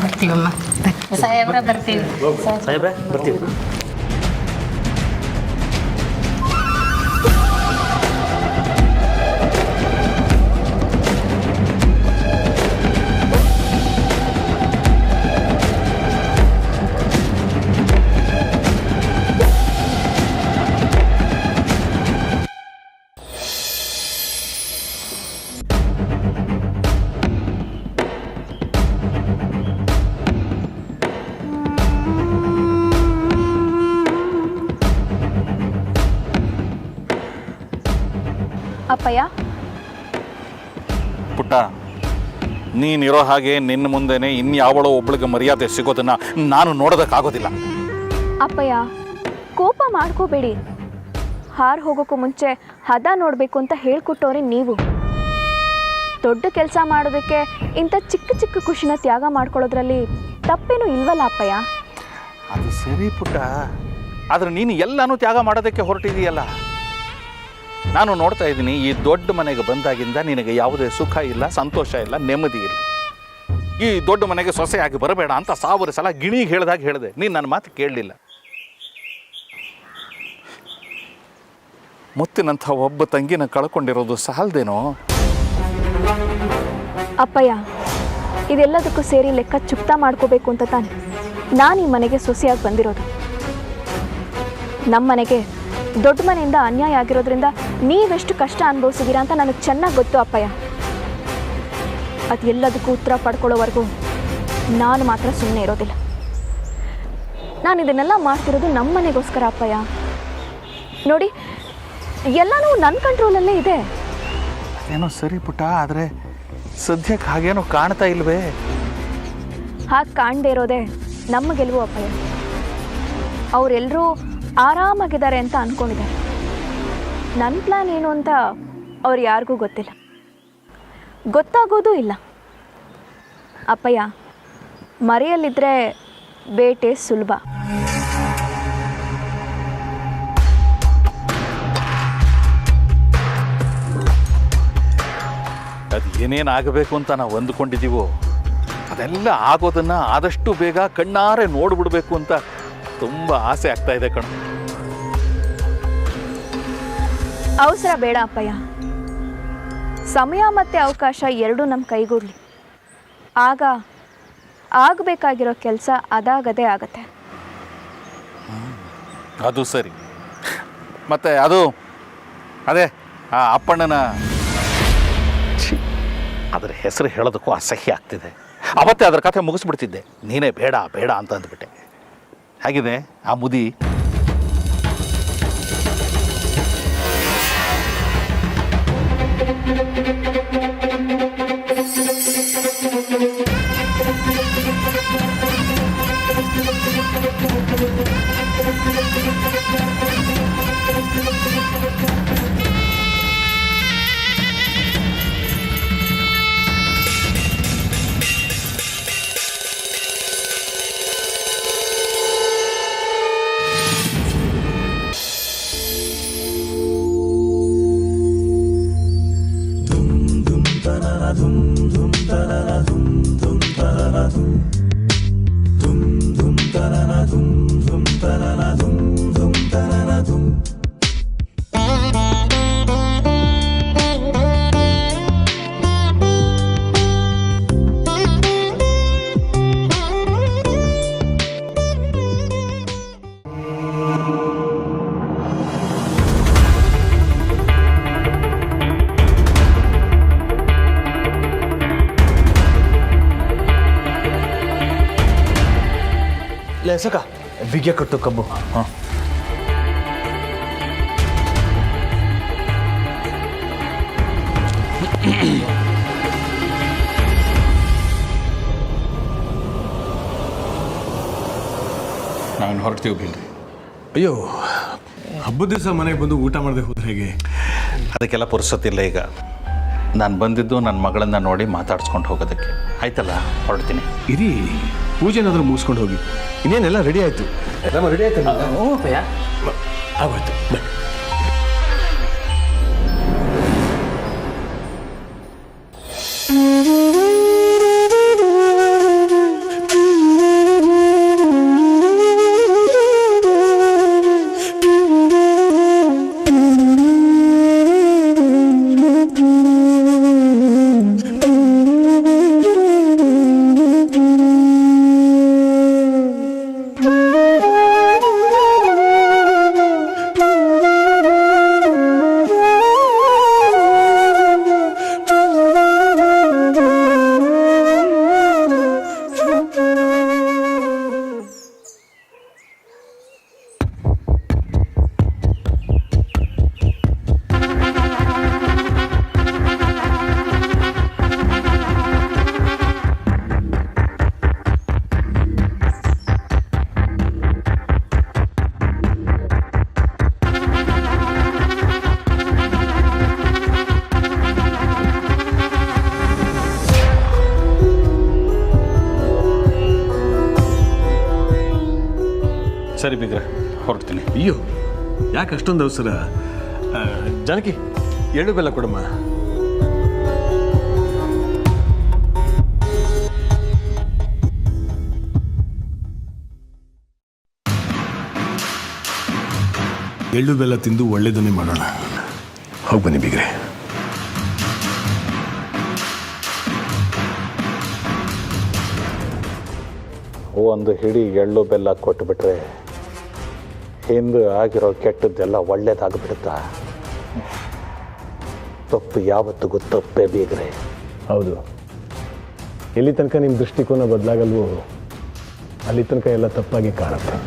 ಬರ್ತೀವಮ್ಮ, ಸಾಹೇಬ್ರ ಬರ್ತೀವಿ. ಸಾಹೇಬ್ರೆ ಬರ್ತೀವಿ. ಅಪ್ಪಯ್ಯ, ಪುಟ್ಟ, ನೀನಿರೋ ಹಾಗೆ ನಿನ್ನ ಮುಂದೆನೆ ಇನ್ಯಾವಳೋ ಒಬ್ಳಿಗೆ ಮರ್ಯಾದೆ ಸಿಗೋದನ್ನ ನಾನು ನೋಡೋದಕ್ಕಾಗೋದಿಲ್ಲ. ಅಪ್ಪಯ್ಯ, ಕೋಪ ಮಾಡ್ಕೋಬೇಡಿ. ಹಾರು ಹೋಗೋಕ್ಕೂ ಮುಂಚೆ ಹದ ನೋಡಬೇಕು ಅಂತ ಹೇಳ್ಕೊಟ್ಟವ್ರೆ ನೀವು. ದೊಡ್ಡ ಕೆಲಸ ಮಾಡೋದಕ್ಕೆ ಇಂಥ ಚಿಕ್ಕ ಚಿಕ್ಕ ಖುಷಿನ ತ್ಯಾಗ ಮಾಡ್ಕೊಳ್ಳೋದ್ರಲ್ಲಿ ತಪ್ಪೇನೂ ಇಲ್ವಲ್ಲ ಅಪ್ಪಯ್ಯ? ಅದು ಸರಿ ಪುಟ್ಟ, ಆದ್ರೆ ನೀನು ಎಲ್ಲನೂ ತ್ಯಾಗ ಮಾಡೋದಕ್ಕೆ ಹೊರಟಿದೆಯಲ್ಲ. ನಾನು ನೋಡ್ತಾ ಇದ್ದೀನಿ, ಈ ದೊಡ್ಡ ಮನೆಗೆ ಬಂದಾಗಿಂದ ನಿನಗೆ ಯಾವುದೇ ಸುಖ ಇಲ್ಲ, ಸಂತೋಷ ಇಲ್ಲ, ನೆಮ್ಮದಿ ಇಲ್ಲ. ಈ ದೊಡ್ಡ ಮನೆಗೆ ಸೊಸೆಯಾಗಿ ಬರಬೇಡ ಅಂತ 1000 ಸಲ ಗಿಣಿಗೆ ಹೇಳಿದಾಗ ಹೇಳಿದೆ, ನೀನು ನನ್ನ ಮಾತು ಕೇಳಲಿಲ್ಲ. ಮುತ್ತಿನಂಥ ಒಬ್ಬ ತಂಗಿನ ಕಳ್ಕೊಂಡಿರೋದು ಸಾಲದೇನೋ? ಅಪ್ಪಯ್ಯ, ಇದೆಲ್ಲದಕ್ಕೂ ಸೇರಿ ಲೆಕ್ಕ ಚುಕ್ತಾ ಮಾಡ್ಕೋಬೇಕು ಅಂತ ತಾನೆ ನಾನು ಈ ಮನೆಗೆ ಸೊಸೆಯಾಗಿ ಬಂದಿರೋದು. ನಮ್ಮ ಮನೆಗೆ ದೊಡ್ಡ ಮನೆಯಿಂದ ಅನ್ಯಾಯ ಆಗಿರೋದ್ರಿಂದ ನೀವೆಷ್ಟು ಕಷ್ಟ ಅನುಭವಿಸಿದ್ದೀರಾ ಅಂತ ನನಗೆ ಚೆನ್ನಾಗಿ ಗೊತ್ತು ಅಪ್ಪಯ್ಯ. ಅದೆಲ್ಲದಕ್ಕೂ ಉತ್ತರ ಪಡ್ಕೊಳ್ಳೋವರೆಗೂ ನಾನು ಮಾತ್ರ ಸುಮ್ಮನೆ ಇರೋದಿಲ್ಲ. ನಾನು ಇದನ್ನೆಲ್ಲ ಮಾಡ್ತಿರೋದು ನಮ್ಮ ಮನೆಗೋಸ್ಕರ ಅಪ್ಪಯ್ಯ. ನೋಡಿ, ಎಲ್ಲನೂ ನನ್ನ ಕಂಟ್ರೋಲಲ್ಲೇ ಇದೆ. ಅದೇನೋ ಸರಿ ಪುಟ್ಟ, ಆದರೆ ಸದ್ಯಕ್ಕೆ ಹಾಗೇನೋ ಕಾಣ್ತಾ ಇಲ್ವೇ? ಹಾಗೆ ಕಾಣದೇ ಇರೋದೇ ನಮ್ಮ ಗೆಲುವು ಅಪ್ಪಯ್ಯ. ಅವರೆಲ್ಲರೂ ಆರಾಮಾಗಿದ್ದಾರೆ ಅಂತ ಅಂದ್ಕೊಂಡಿದ್ದಾರೆ. ನನ್ನ ಪ್ಲ್ಯಾನ್ ಏನು ಅಂತ ಅವ್ರು ಯಾರಿಗೂ ಗೊತ್ತಿಲ್ಲ, ಗೊತ್ತಾಗೋದೂ ಇಲ್ಲ. ಅಪ್ಪಯ್ಯ, ಮರೆಯಲ್ಲಿದ್ದರೆ ಬೇಟೆ ಸುಲಭ. ಅದು ಏನೇನಾಗಬೇಕು ಅಂತ ನಾವು ಅಂದುಕೊಂಡಿದ್ದೀವೋ ಅದೆಲ್ಲ ಆಗೋದನ್ನು ಆದಷ್ಟು ಬೇಗ ಕಣ್ಣಾರೆ ನೋಡಿಬಿಡ್ಬೇಕು ಅಂತ ತುಂಬ ಆಸೆ ಆಗ್ತಾ ಇದೆ ಕಣೋ. ಅವಸರ ಬೇಡ ಅಪ್ಪಯ್ಯ. ಸಮಯ ಮತ್ತು ಅವಕಾಶ ಎರಡೂ ನಮ್ಮ ಕೈಗೂಡಲಿ. ಆಗ ಆಗಬೇಕಾಗಿರೋ ಕೆಲಸ ಅದಾಗದೇ ಆಗತ್ತೆ. ಅದು ಸರಿ. ಮತ್ತೆ ಅದೇ ಆ ಅಪ್ಪಣ್ಣನ ಅದರ ಹೆಸರು ಹೇಳೋದಕ್ಕೂ ಅಸಹ್ಯ ಆಗ್ತಿದೆ. ಅವತ್ತೇ ಅದರ ಕಥೆ ಮುಗಿಸ್ಬಿಡ್ತಿದ್ದೆ, ನೀನೇ ಬೇಡ ಬೇಡ ಅಂತ ಅಂದ್ಬಿಟ್ಟೆ. ಹೇಗಿದೆ ಆ ಮುದಿ? ಲೇಸಕ ಬಿಗೆ ಕಟ್ಟು ಕಬ್ಬು. ಹಾಂ, ನಾವೇನು ಹೊರಡ್ತೀವಿ ಬೀಗ್ರೆ. ಅಯ್ಯೋ, ಹಬ್ಬದ ದಿವಸ ಮನೆಗೆ ಬಂದು ಊಟ ಮಾಡದೆ ಹೋದ್ರೆ ಹೇಗೆ? ಅದಕ್ಕೆಲ್ಲ ಪುರ್ಸೊತ್ತಿಲ್ಲ ಈಗ. ನಾನು ಬಂದಿದ್ದು ನನ್ನ ಮಗಳನ್ನ ನೋಡಿ ಮಾತಾಡ್ಸ್ಕೊಂಡು ಹೋಗೋದಕ್ಕೆ. ಆಯ್ತಲ್ಲ, ಹೊರಡ್ತೀನಿ. ಇರಿ, ಪೂಜೆನಾದರೂ ಮುಗಿಸ್ಕೊಂಡು ಹೋಗಿ. ಇನ್ನೇನೆಲ್ಲ ರೆಡಿ ಆಯಿತು. ನಮ್ಮ ರೆಡಿ ಆಯ್ತು. ಆಗೋಯ್ತು. ಸರಿ ಬೀಗ್ರೆ, ಹೊರಡ್ತೀನಿ. ಅಯ್ಯೋ, ಯಾಕೆ ಅಷ್ಟೊಂದು ಅವಸರ? ಜಾನಕಿ, ಎಳ್ಳು ಬೆಲ್ಲ ಕೊಡಮ್ಮ. ಎಳ್ಳು ಬೆಲ್ಲ ತಿಂದು ಒಳ್ಳೇದನ್ನೇ ಮಾಡೋಣ. ಹೋಗಿ ಬನ್ನಿ ಬೀಗ್ರೆ. ಒಂದು ಹಿಡಿ ಎಳ್ಳು ಬೆಲ್ಲ ಕೊಟ್ಟುಬಿಟ್ರೆ ಹಿಂದೆ ಆಗಿರೋ ಕೆಟ್ಟದ್ದೆಲ್ಲ ಒಳ್ಳೇದಾಗ್ಬಿಡುತ್ತಾ? ತಪ್ಪು ಯಾವತ್ತಿಗೂ ತಪ್ಪೇ ಬೀಗ್ರೆ. ಹೌದು, ಎಲ್ಲಿ ತನಕ ನಿಮ್ಮ ದೃಷ್ಟಿಕೋನ ಬದಲಾಗಲ್ವೋ ಅಲ್ಲಿ ತನಕ ಎಲ್ಲ ತಪ್ಪಾಗಿ ಕಾಣುತ್ತೆ.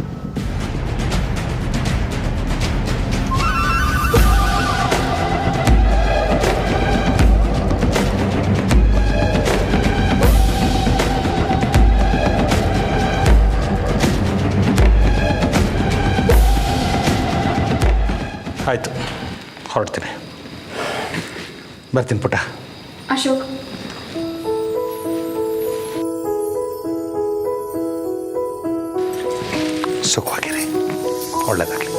ಆಯಿತು, ಹೊರಡ್ತೀನಿ. ಬರ್ತೀನಿ ಪುಟ್ಟ. ಅಶೋಕ್, ಸುಖವಾಗಿರಿ, ಒಳ್ಳೆಯದಾಗಲಿ.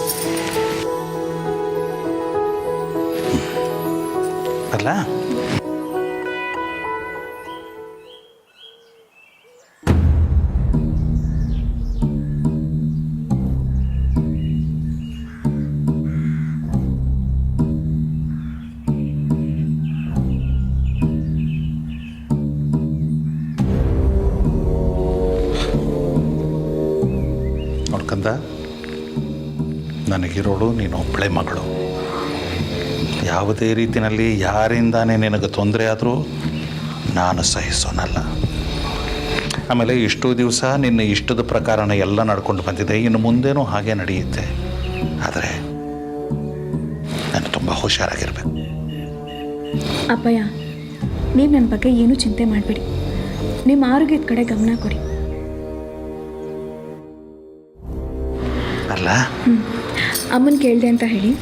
ಅಲ್ಲ ನೋಡ್ಕಂದ, ನನಗಿರೋಳು ನೀನು ಒಬ್ಬಳೆ ಮಗಳು. ಯಾವುದೇ ರೀತಿಯಲ್ಲಿ ಯಾರಿಂದಾನೇ ನಿನಗೆ ತೊಂದರೆ ಆದರೂ ನಾನು ಸಹಿಸೋನಲ್ಲ. ಆಮೇಲೆ ಇಷ್ಟು ದಿವಸ ನಿನ್ನ ಇಷ್ಟದ ಪ್ರಕಾರನೇ ಎಲ್ಲ ನಡ್ಕೊಂಡು ಬಂದಿದೆ, ಇನ್ನು ಮುಂದೇನೂ ಹಾಗೆ ನಡೆಯುತ್ತೆ. ಆದರೆ ನಾನು ತುಂಬ ಹುಷಾರಾಗಿರ್ಬೇಕು. ಅಪ್ಪಯ್ಯ, ನೀವು ನನ್ನ ಬಗ್ಗೆ ಏನೂ ಚಿಂತೆ ಮಾಡಬೇಡಿ. ನಿಮ್ಮ ಆರೋಗ್ಯದ ಕಡೆ ಗಮನ ಕೊಡಿ. ಅಲ್ಲ, ಅಮ್ಮನ ಕೇಳಿದೆ ಅಂತ ಹೇಳಿ.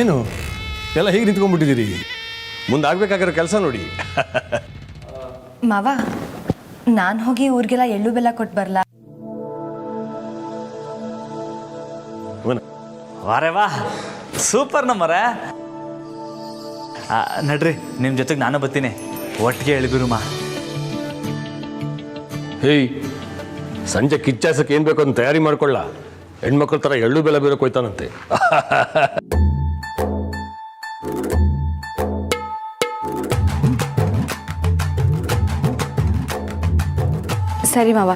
ಏನು ಎಲ್ಲ ಹೀಗೆ ನಿಂತ್ಕೊಂಡ್ಬಿಟ್ಟಿದ್ದೀರಿ? ಮುಂದಾಗಬೇಕಾಗಿರೋ ಕೆಲಸ ನೋಡಿ. ಮಾವ, ನಾನು ಹೋಗಿ ಊರಿಗೆಲ್ಲ ಎಳ್ಳು ಬೆಲ್ಲ ಕೊಟ್ಟು ಬರಲಾ? ವಾರೇ ವಾ, ಸೂಪರ್ ನಮ್ಮರ. ನಡ್ರಿ, ನಿಮ್ಮ ಜೊತೆಗೆ ನಾನು ಬರ್ತೀನಿ, ಒಟ್ಟಿಗೆ ಎಳ್ಬಿರುಮ. ಹೇಯ್, ಸಂಜೆ ಕಿಚ್ಚಾಸಕ್ಕೆ ಏನು ಬೇಕು ಅಂತ ತಯಾರಿ ಮಾಡ್ಕೊಳ್ಳ. ಹೆಣ್ಮಕ್ಳ ಥರ ಎಳ್ಳು ಬೆಲ್ಲ ಬೇರೆ ಕೊಯ್ತಾನಂತೆ. ಸರಿ ಮಾವ,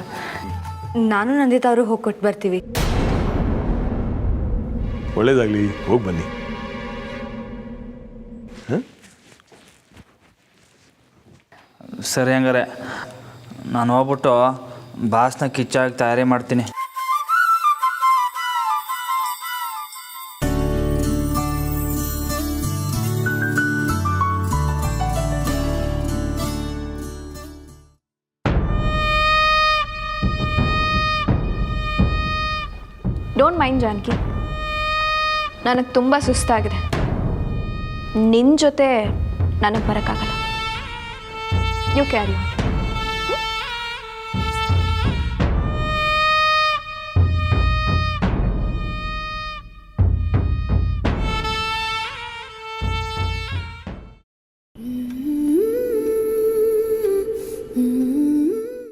ನಾನು ನಂದಿತಾ ಅವರು ಹೋಗಿ ಕೊಟ್ಟು ಬರ್ತೀವಿ. ಒಳ್ಳೇದಾಗಲಿ, ಹೋಗಿ ಬನ್ನಿ. ಸರಿ ಹಂಗಾರೆ ನಾನು ಹೋಗ್ಬಿಟ್ಟು ಬಾಸ್ನ ಕಿಚ್ಚಾಗಿ ತಯಾರಿ ಮಾಡ್ತೀನಿ. ಡೋಂಟ್ ಮೈಂಡ್ ಜಾನಕಿ, ನನಗೆ ತುಂಬ ಸುಸ್ತಾಗಿದೆ. ನಿನ್ನ ಜೊತೆ ನನಗೆ ಬರೋಕ್ಕಾಗಲ್ಲ. You carry on.